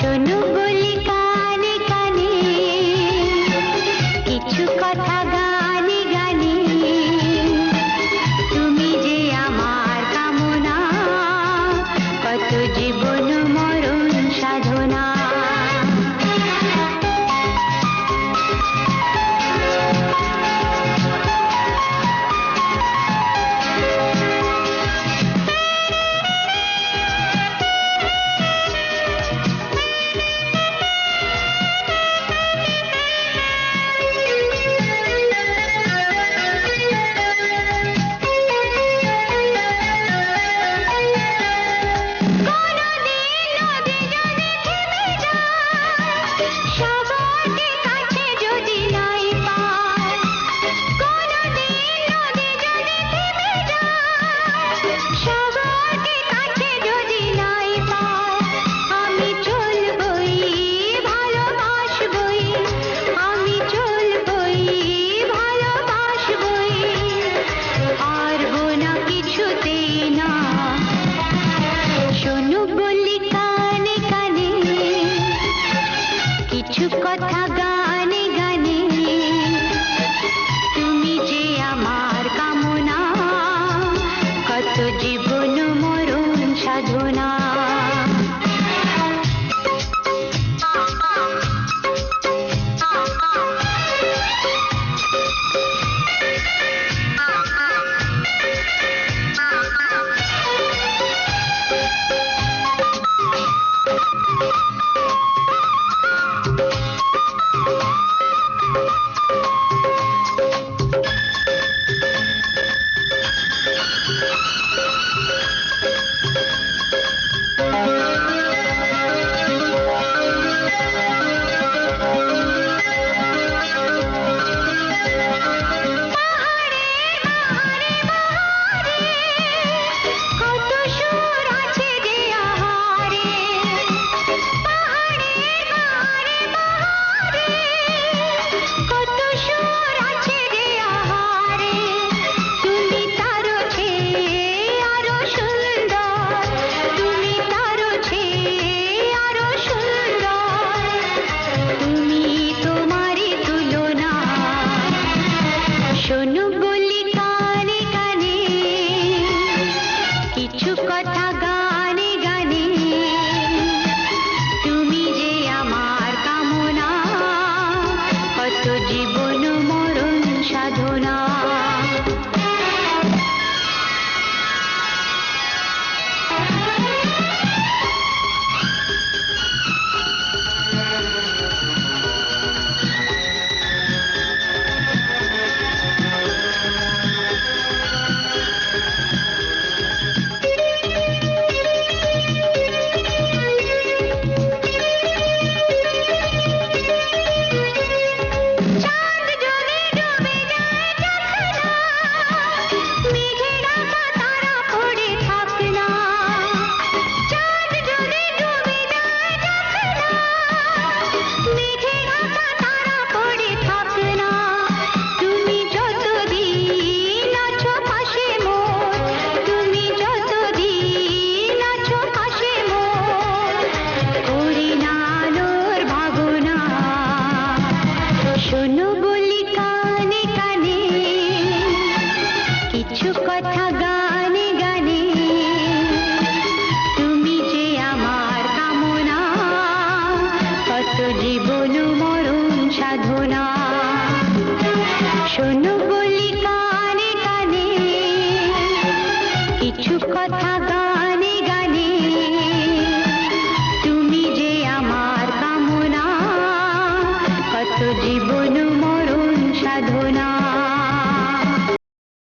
শোনো বলি কানে কানে কিছু কথা গানে গানে, তুমি যে আমার কামনা, কত জীবন মরণ সাধনা। কথা গানে গানে, তুমি যে আমার কামনা, কত জীবন মরণ সাধনা। শোনো বলি কানে কানে কিছু কথা গানে গানে, তুমি যে আমার কামনা, কত জীবন মরণ সাধনা। শোনো বলি কানে কানে কিছু কথা গানে গানে, তুমি যে আমার কামনা, কত জীবন মরণ সাধনা। শোনো বলি কানে কানে কিছু কথা গানে গানে, তুমি যে আমার কামনা, কত জীবন